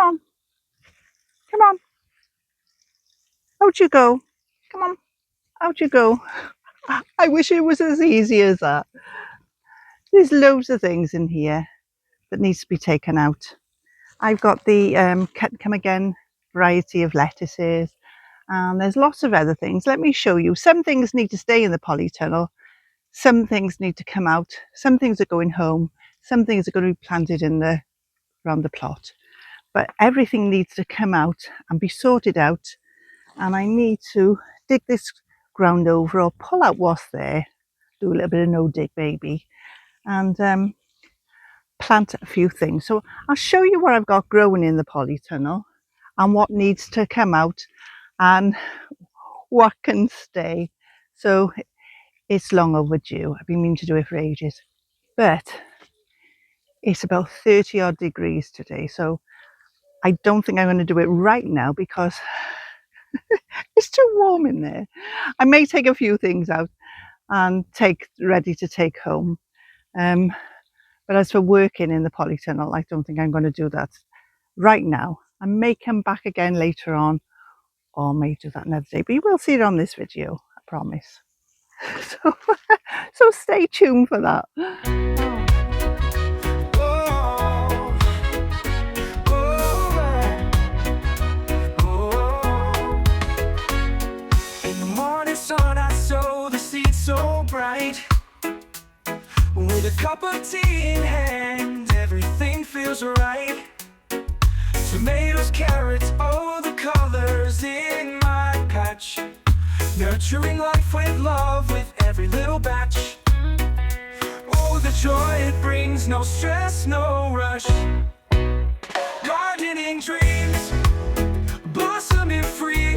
on. Come on. Out you go. Come on. Out you go. I wish it was as easy as that. There's loads of things in here that needs to be taken out. I've got the cut and come again variety of lettuces, and there's lots of other things. Let me show you. Some things need to stay in the polytunnel. Some things need to come out. Some things are going home. Some things are going to be planted in the around the plot. But everything needs to come out and be sorted out. And I need to dig this ground over or pull out what's there. Do a little bit of no dig baby. And plant a few things. So I'll show you what I've got growing in the polytunnel and what needs to come out and what can stay. So it's long overdue. I've been meaning to do it for ages, but it's about 30 odd degrees today. So I don't think I'm going to do it right now because it's too warm in there. I may take a few things out and ready to take home. But as for working in the polytunnel, I don't think I'm going to do that right now. I may come back again later on, or may do that another day, but you will see it on this video, I promise. So stay tuned for that. In the morning sun, I sow the seed so bright. With a cup of tea in hand, everything feels right. Tomatoes, carrots, all the colors in my patch. Nurturing life with love with every little batch. Oh, the joy it brings, no stress, no rush. Gardening dreams, blossoming free.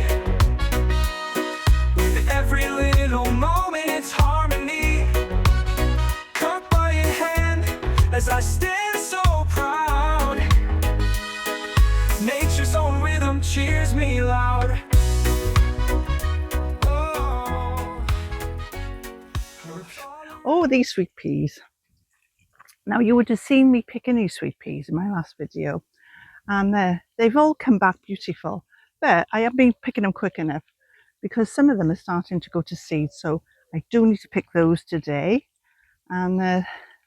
With every little moment, it's harmony. Cuppa in hand, as I stand so proud. Nature's own rhythm cheers me loud. Oh, these sweet peas. Now you would have seen me picking these sweet peas in my last video, and they've all come back beautiful, but I haven't been picking them quick enough because some of them are starting to go to seed, so I do need to pick those today, and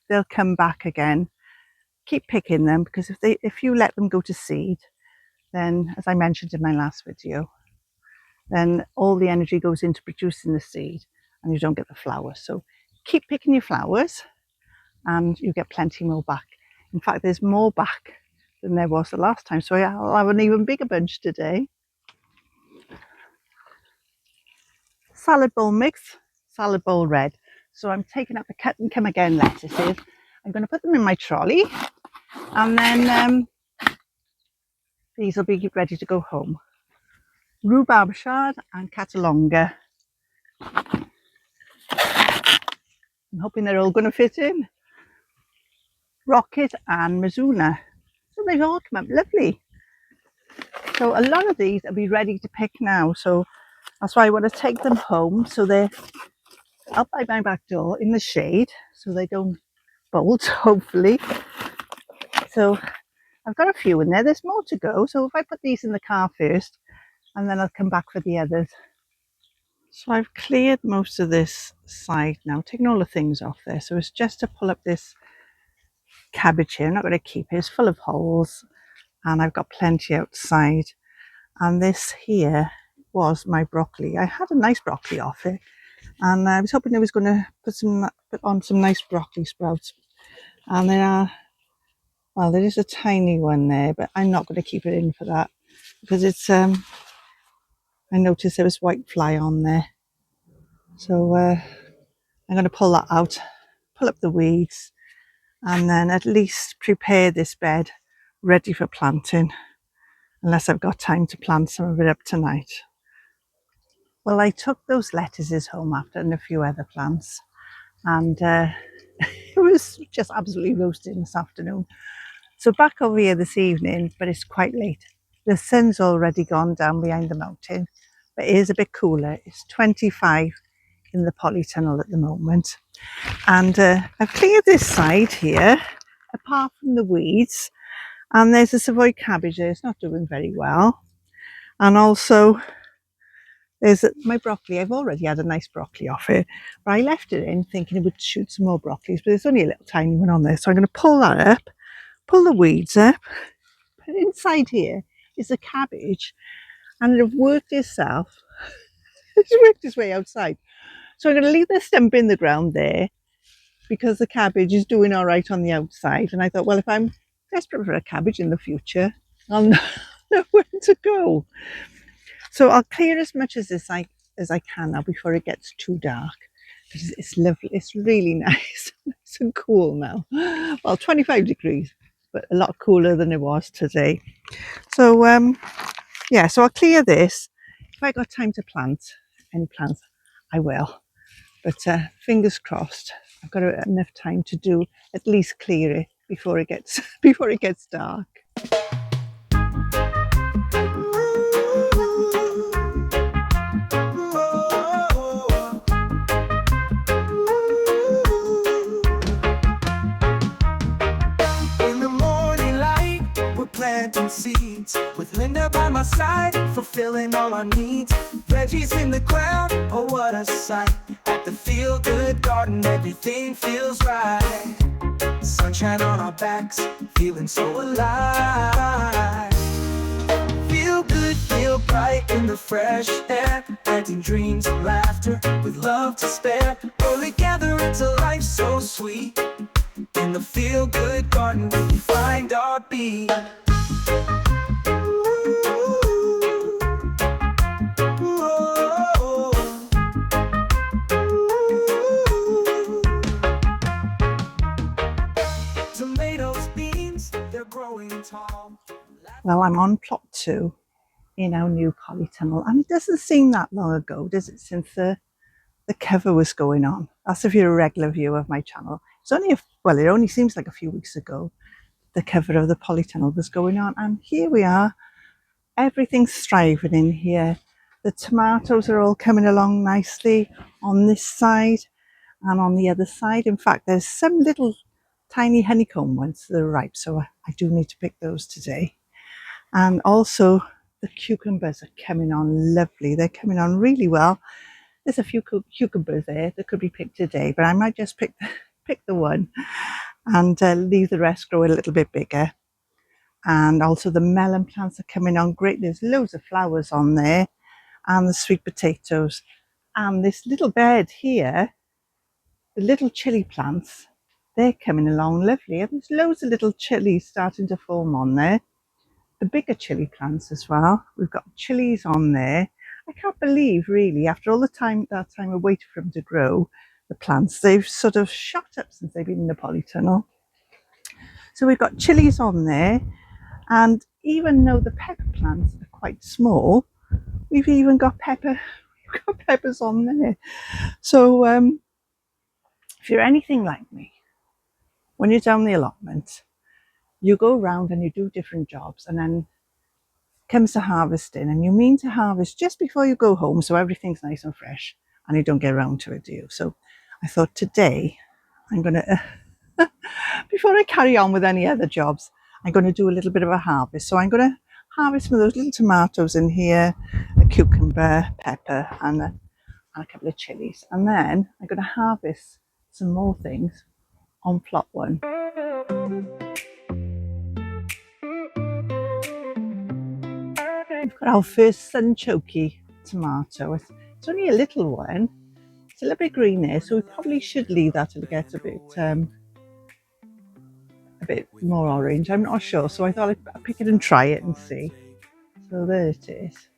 they'll come back again. Keep picking them because if you let them go to seed, then, as I mentioned in my last video, then all the energy goes into producing the seed and you don't get the flowers. So keep picking your flowers and you get plenty more back. In fact, there's more back than there was the last time, so I'll have an even bigger bunch today. Salad bowl mix, salad bowl red. So I'm taking up the cut and come again lettuces. I'm going to put them in my trolley, and then these will be ready to go home. Rhubarb chard and catalonga. I'm hoping they're all going to fit in. Rocket and Mizuna. So they've all come up lovely. So a lot of these will be ready to pick now. So that's why I want to take them home. So they're out by my back door in the shade, so they don't bolt, hopefully. So I've got a few in there. There's more to go. So if I put these in the car first, and then I'll come back for the others. So I've cleared most of this side now, taking all the things off there. So it's just to pull up this cabbage here. I'm not going to keep it. It's full of holes, and I've got plenty outside. And this here was my broccoli. I had a nice broccoli off it, and I was hoping I was going to put on some nice broccoli sprouts. And well, there is a tiny one there, but I'm not going to keep it in for that because it's I noticed there was white fly on there, so I'm going to pull that out, pull up the weeds, and then at least prepare this bed ready for planting, unless I've got time to plant some of it up tonight. Well, I took those lettuces home after and a few other plants, and it was just absolutely roasting this afternoon. So back over here this evening, but it's quite late. The sun's already gone down behind the mountain, but it is a bit cooler. It's 25 in the polytunnel at the moment. And I've cleared this side here, apart from the weeds. And there's a Savoy cabbage there, it's not doing very well. And also there's my broccoli. I've already had a nice broccoli off it, but I left it in thinking it would shoot some more broccolis, but there's only a little tiny one on there. So I'm going to pull that up, pull the weeds up. But inside here is a cabbage, and it have worked itself. It's worked its way outside. So I'm going to leave the stump in the ground there because the cabbage is doing all right on the outside. And I thought, well, if I'm desperate for a cabbage in the future, I'll know where to go. So I'll clear as much as I can now before it gets too dark. Because it's lovely. It's really nice. Nice and cool now. Well, 25 degrees, but a lot cooler than it was today. So yeah, so I'll clear this. If I got time to plant any plants, I will. But fingers crossed, I've got enough time to do at least clear it before it gets dark. Planting seeds with Linda by my side, fulfilling all our needs. Veggies in the ground, oh what a sight. At the feel good garden, everything feels right. Sunshine on our backs, feeling so alive. Feel good, feel bright in the fresh air, planting dreams and laughter with love to spare. All together into life so sweet. In the feel good garden, we find our beat. Tomatoes, beans, they're growing tall. Well, I'm on plot 2 in our new polytunnel, and it doesn't seem that long ago, does it, since the cover was going on. That's if you're a regular viewer of my channel. It's only well, it only seems like a few weeks ago the cover of the polytunnel was going on, and here we are. Everything's thriving in here. The tomatoes are all coming along nicely on this side and on the other side. In fact, there's some little tiny honeycomb ones that are ripe, so I do need to pick those today. And also the cucumbers are coming on lovely. They're coming on really well. There's a few cucumbers there that could be picked today, but I might just pick the one and leave the rest grow a little bit bigger. And also the melon plants are coming on great. There's loads of flowers on there, and the sweet potatoes. And this little bed here, the little chilli plants, they're coming along lovely. And there's loads of little chilies starting to form on there. The bigger chilli plants as well. We've got chilies on there. I can't believe, really, after all that time I waited for them to grow, the plants, they've sort of shot up since they've been in the polytunnel. So we've got chilies on there, and even though the pepper plants are quite small, we've even got peppers on there. So if you're anything like me, when you're down the allotment, you go around and you do different jobs, and then comes to harvesting, and you mean to harvest just before you go home so everything's nice and fresh, and you don't get around to it, do you? So I thought today I'm going to, before I carry on with any other jobs, I'm going to do a little bit of a harvest. So I'm going to harvest some of those little tomatoes in here, a cucumber, pepper, and a couple of chilies. And then I'm going to harvest some more things on plot 1. We've got our first sunchoky tomato. It's only a little one. It's a little bit green there, so we probably should leave that till it gets a bit more orange. I'm not sure, so I thought I'd pick it and try it and see. So there it is.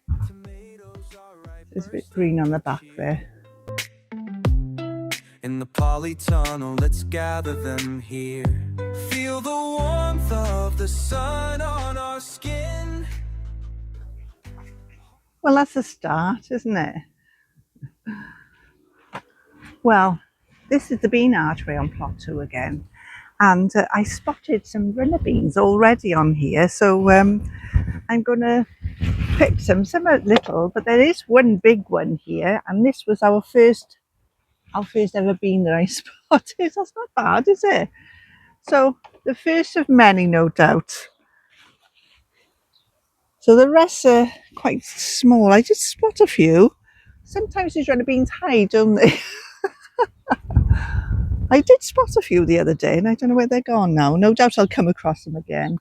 There's a bit green on the back there. In the polytunnel, let's gather them here. Feel the warmth of the sun on our skin. Well, that's a start, isn't it? Well, this is the bean archway on plot 2 again, and I spotted some runner beans already on here, so I'm going to pick some are little, but there is one big one here, and this was our first ever bean that I spotted. That's not bad, is it? So the first of many, no doubt. So the rest are quite small. I did spot a few. Sometimes these red beans hide, don't they? I did spot a few the other day and I don't know where they're gone now. No doubt I'll come across them again.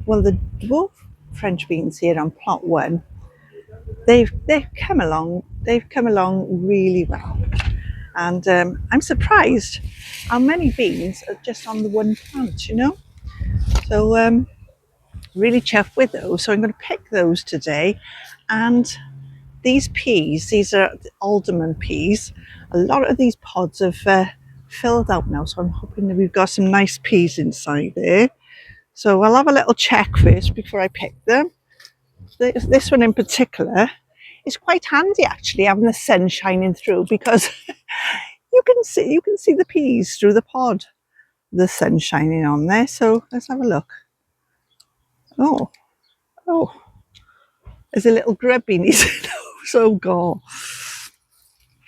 Well, the dwarf French beans here on plot 1, they've come along. They've come along really well, and I'm surprised how many beans are just on the one plant. You know, so really chuffed with those. So I'm going to pick those today, and these peas. These are the alderman peas. A lot of these pods have filled out now, so I'm hoping that we've got some nice peas inside there. So I'll have a little check first before I pick them. This one in particular is quite handy actually, having the sun shining through, because you can see the peas through the pod. The sun shining on there. So let's have a look. Oh, there's a little grub beneath it. So go.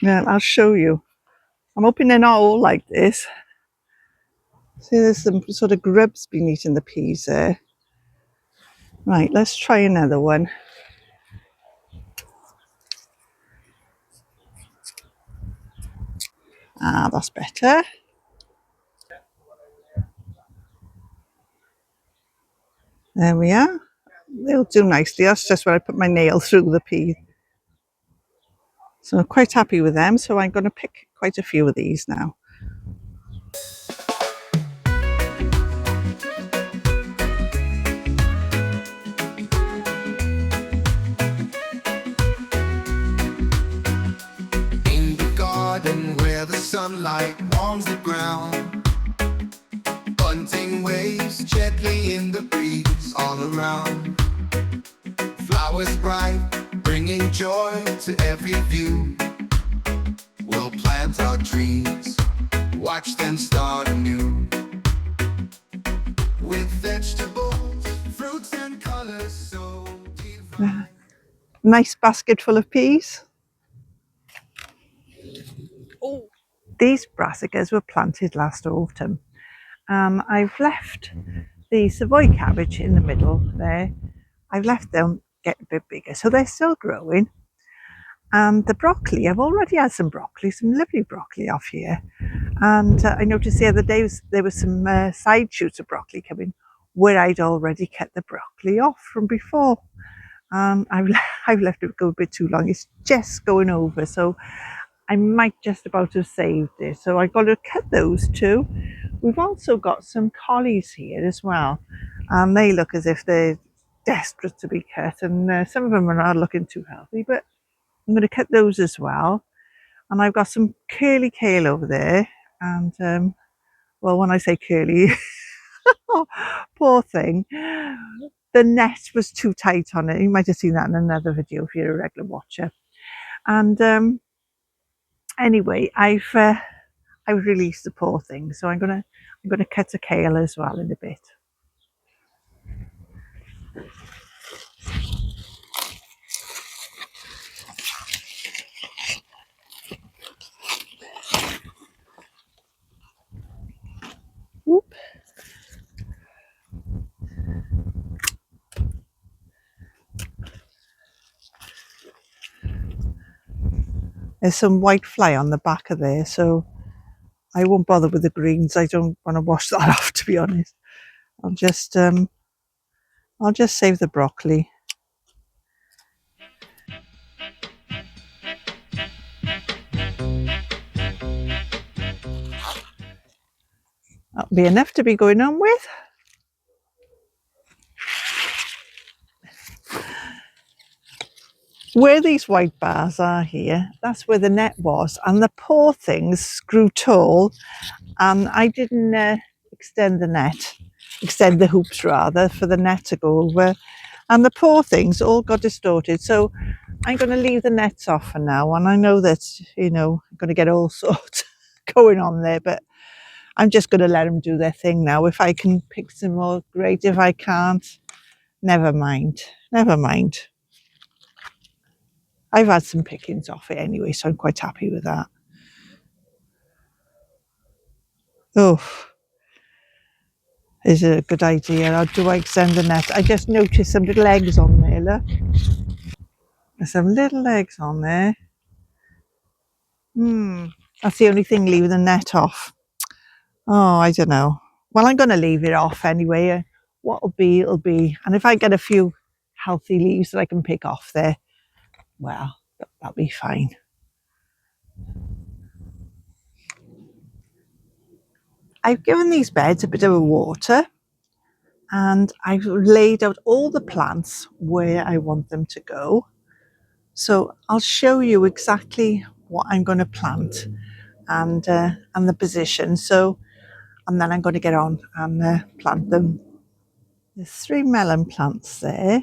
Yeah, I'll show you. I'm hoping they're not all like this. See, there's some sort of grubs been eating the peas there. Right, let's try another one. Ah, that's better. There we are. They'll do nicely. That's just where I put my nail through the pea. So I'm quite happy with them. So I'm going to pick quite a few of these now. In the garden where the sunlight warms the ground, bunting waves gently in the breeze all around. Flowers bright, bringing joy to every view. We'll plant our dreams, watch them start anew. With vegetables, fruits and colors so divine. Nice basket full of peas. Oh, these brassicas were planted last autumn. I've left the Savoy cabbage in the middle there. I've left them get a bit bigger, so they're still growing. And the broccoli, I've already had some broccoli, some lovely broccoli off here. And I noticed the other day there was some side shoots of broccoli coming where I'd already cut the broccoli off from before. I've left it go a bit too long. It's just going over, so I might just about have saved it. So I've got to cut those too. We've also got some collies here as well, and they look as if they're desperate to be cut, and some of them are not looking too healthy, but I'm going to cut those as well. And I've got some curly kale over there, and well, when I say curly, oh, poor thing, the net was too tight on it. You might have seen that in another video if you're a regular watcher. And anyway, I've released the poor thing, so I'm gonna cut a kale as well in a bit. Whoop. There's some white fly on the back of there, so I won't bother with the greens. I don't want to wash that off, to be honest. I'll just save the broccoli. That'll be enough to be going on with. Where these white bars are here, that's where the net was, and the poor things grew tall, and I didn't extend the hoops rather, for the net to go over, and the poor things all got distorted. So I'm going to leave the nets off for now, and I know that, you know, I'm going to get all sorts going on there, but I'm just going to let them do their thing now. If I can pick some more, great. If I can't, never mind. Never mind. I've had some pickings off it anyway, so I'm quite happy with that. Oh, is a good idea, or do I extend the net? I just noticed some little eggs on there, look. There's some little eggs on there. That's the only thing leaving the net off. Oh, I don't know. Well, I'm going to leave it off anyway. What'll be, it'll be. And if I get a few healthy leaves that I can pick off there, well, that'll be fine. I've given these beds a bit of a water, and I've laid out all the plants where I want them to go. So I'll show you exactly what I'm going to plant and the position. So, and then I'm going to get on and plant them. There's 3 melon plants there,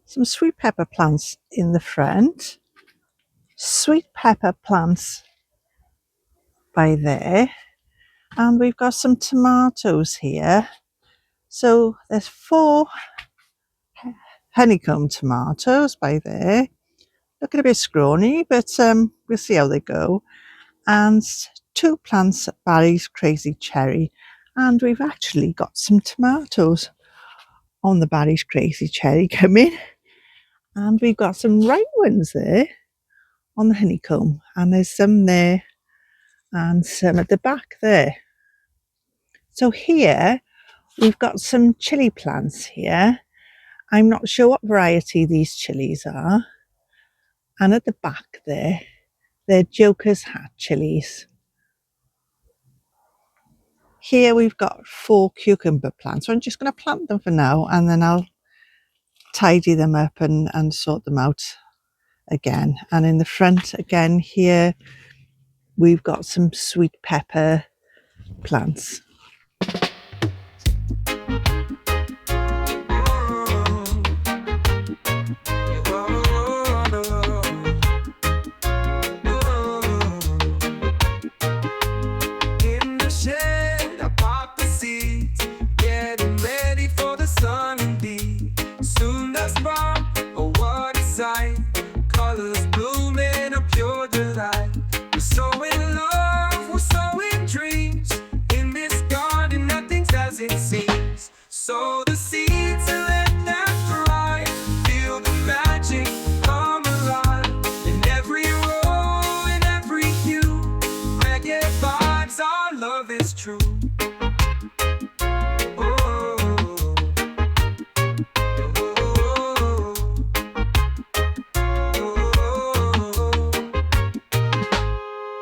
some sweet pepper plants in the front, sweet pepper plants by there, and we've got some tomatoes here. So there's 4 honeycomb tomatoes by there, looking a bit scrawny, but we'll see how they go. And 2 plants Barry's Crazy Cherry, and we've actually got some tomatoes on the Barry's Crazy Cherry coming, and we've got some ripe ones there on the honeycomb, and there's some there and some at the back there. So here we've got some chilli plants here. I'm not sure what variety these chilies are, and at the back there they're Joker's Hat chilies. Here we've got 4 cucumber plants, so I'm just going to plant them for now, and then I'll tidy them up and sort them out again. And in the front again here we've got some sweet pepper plants. So the seeds are let them dry. Feel the magic come alive. In every row, in every hue, reggae vibes, our love is true.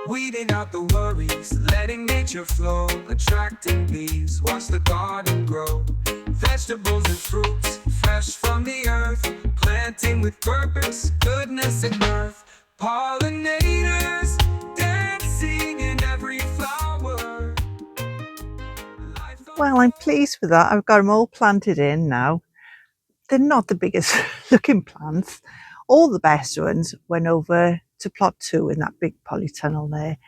Weeding out the worries, letting nature flow, attracting bees, watch the garden grow. Vegetables and fruits, fresh from the earth, planting with purpose, goodness and mirth. Pollinators, dancing in every flower. Well, I'm pleased with that. I've got them all planted in now. They're not the biggest looking plants. All the best ones went over to plot 2 in that big polytunnel there.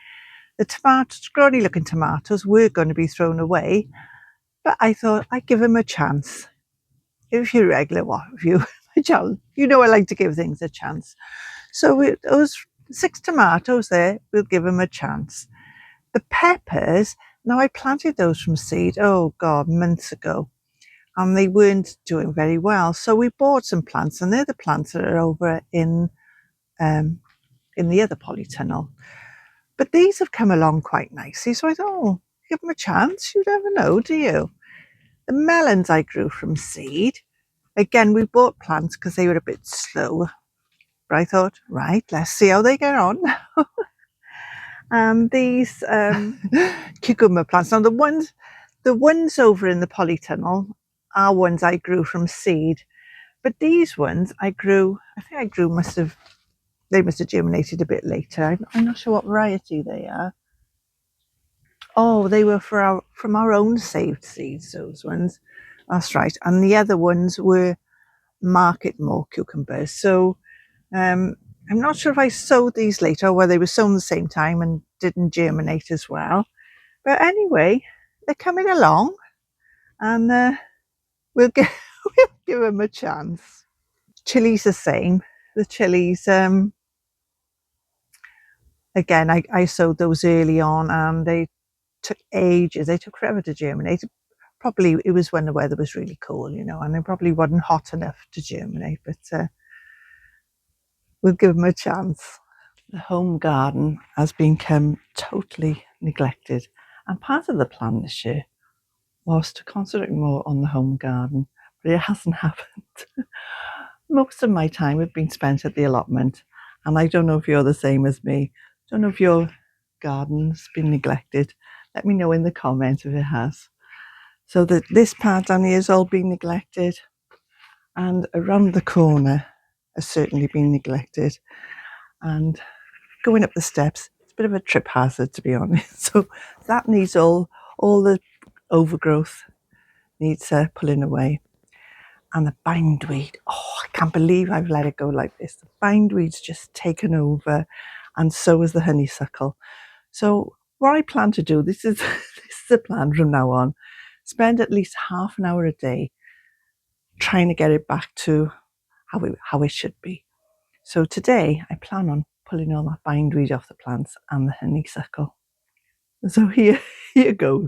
The tomatoes, scrawny looking tomatoes, were going to be thrown away, but I thought I'd give them a chance. If you're regular, what if you you know I like to give things a chance. So those 6 tomatoes there, we'll give them a chance. The peppers, now I planted those from seed, oh God, months ago, and they weren't doing very well. So we bought some plants, and they're the plants that are over in the other polytunnel. But these have come along quite nicely, so I thought, oh, give them a chance. You never know, do you? The melons I grew from seed. Again, we bought plants because they were a bit slow. But I thought, right, let's see how they get on. And these cucumber plants. Now the ones over in the polytunnel are ones I grew from seed. But these ones I grew, they must have germinated a bit later. I'm not sure what variety they are. Oh, they were from our own saved seeds, those ones. That's right. And the other ones were market more cucumbers. So I'm not sure if I sowed these later or whether they were sown at the same time and didn't germinate as well. But anyway, they're coming along, and we'll give them a chance. Chillies the same. The chillies, again, I sowed those early on, and they took ages. They took forever to germinate. probably it was when the weather was really cool, you know, and it probably wasn't hot enough to germinate, but we'll give them a chance. The home garden has become totally neglected, and part of the plan this year was to concentrate more on the home garden, but it hasn't happened. Most of my time has been spent at the allotment, and I don't know if you're the same as me. Don't know if your garden's been neglected. Let me know in the comments if it has. So that this part down here has all been neglected, and around the corner has certainly been neglected, and going up the steps, it's a bit of a trip hazard, to be honest. So that needs all the overgrowth needs pulling away. And the bindweed, oh, I can't believe I've let it go like this. The bindweed's just taken over, and so is the honeysuckle. So what I plan to do, this is the plan from now on, spend at least half an hour a day trying to get it back to how it should be. So today I plan on pulling all that bindweed off the plants and the honeysuckle. So here goes.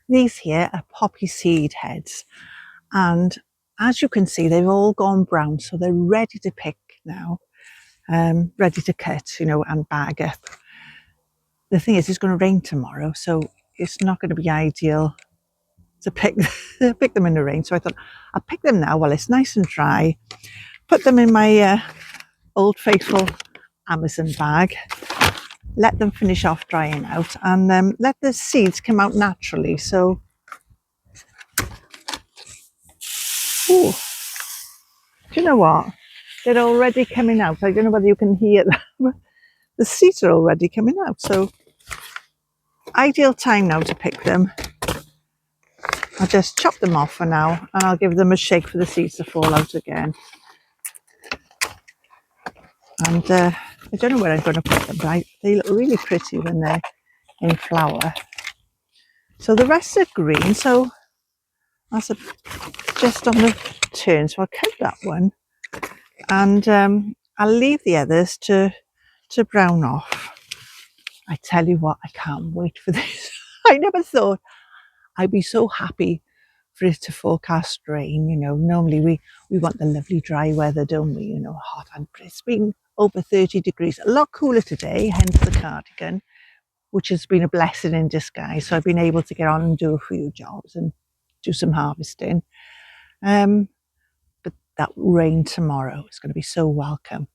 These here are poppy seed heads, and as you can see they've all gone brown, so they're ready to pick now, ready to cut, you know, and bag up. The thing is, it's going to rain tomorrow, so it's not going to be ideal to pick them in the rain. So I thought I'll pick them now while it's nice and dry, put them in my old faithful Amazon bag, let them finish off drying out, and let the seeds come out naturally. So, ooh, do you know what? They're already coming out. I don't know whether you can hear them. The seeds are already coming out. So, ideal time now to pick them. I'll just chop them off for now, and I'll give them a shake for the seeds to fall out again. And I don't know where I'm going to put them, but they look really pretty when they're in flower. So the rest are green, so that's just on the turn. So I'll cut that one, and I'll leave the others to brown off. I tell you what, I can't wait for this. I never thought I'd be so happy for it to forecast rain. You know, normally we want the lovely dry weather, don't we? You know, hot, and it's been over 30 degrees. A lot cooler today, hence the cardigan, which has been a blessing in disguise. So I've been able to get on and do a few jobs and do some harvesting. But that rain tomorrow is going to be so welcome,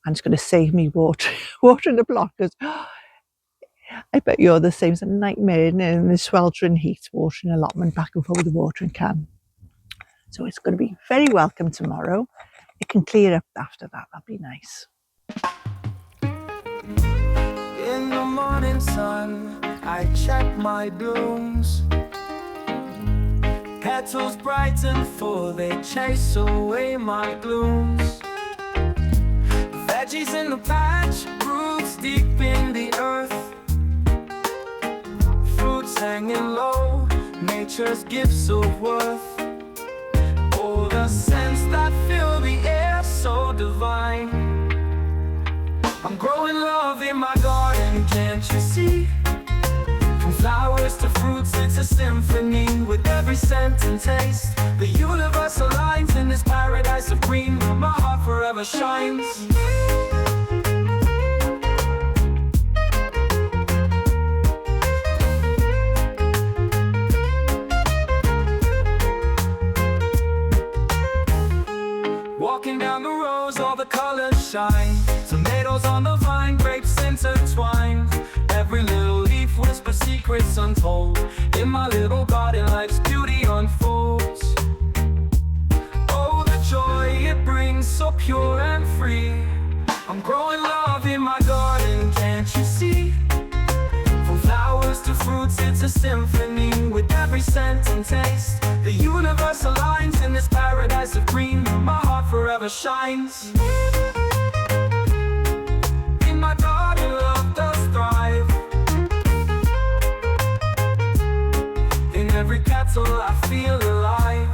and it's going to save me watering the block, because I bet you're the same. It's a nightmare in the sweltering heat, watering allotment back and forth with the watering can. So it's going to be very welcome tomorrow. It can clear up after that. That'll be nice. In the morning sun, I check my blooms. Petals bright and full, they chase away my glooms. Veggies in the patch, roots deep in the earth. Fruits hanging low, nature's gifts of worth. Oh, the scents that fill the air, so divine. I'm growing love in my garden, can't you see? From flowers to fruits, it's a symphony. With every scent and taste, the universe aligns in this paradise of green, where my heart forever shines. Walking down the rows, all the colors shine. Tomatoes on the vine, grapes intertwined. Every little leaf whispers secrets untold. In my little garden, life's beauty unfolds. Oh, the joy it brings, so pure and free. I'm growing love in my garden, can't you see? From flowers to fruits, it's a symphony. scent and taste. The universe aligns in this paradise of green. My heart forever shines. In my garden, love does thrive. In every petal, I feel alive.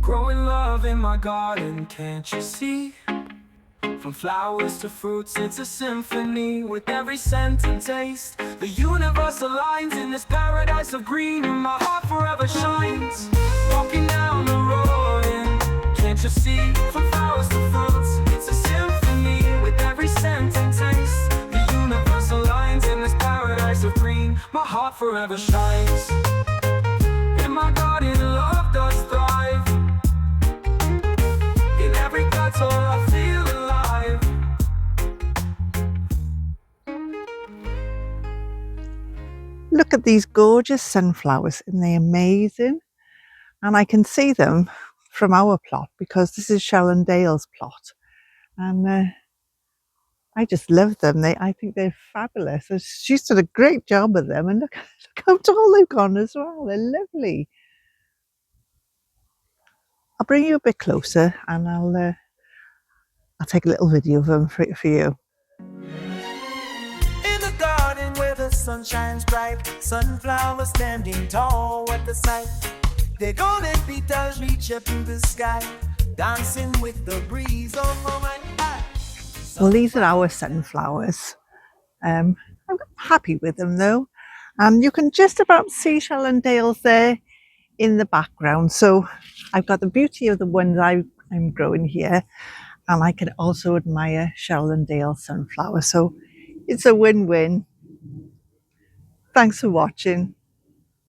Growing love in my garden, can't you see? From flowers to fruits, it's a symphony. With every scent and taste, the universe aligns in this paradise of green. And my heart forever shines. Walking down the road, and can't you see? From flowers to fruits, it's a symphony. With every scent and taste, the universe aligns in this paradise of green. My heart forever shines. In my garden, love does thrive. Every petal, I feel alive. Look at these gorgeous sunflowers, and they're amazing. And I can see them from our plot because this is Sharon Dale's plot. And I just love them. I think they're fabulous. She's done a great job of them. And look how tall they've gone as well. They're lovely. I'll bring you a bit closer and I'll take a little video of them for you. In the garden where the sun shines bright, sunflowers standing tall, what the sight. Their golden petals reach up to the sky, dancing with the breeze over my eyes. Well, these are our sunflowers. I'm happy with them though. And you can just about see Sharon Dale's there in the background. So I've got the beauty of the ones I'm growing here, and I can also admire Sharon Dale sunflower. So it's a win-win. Thanks for watching.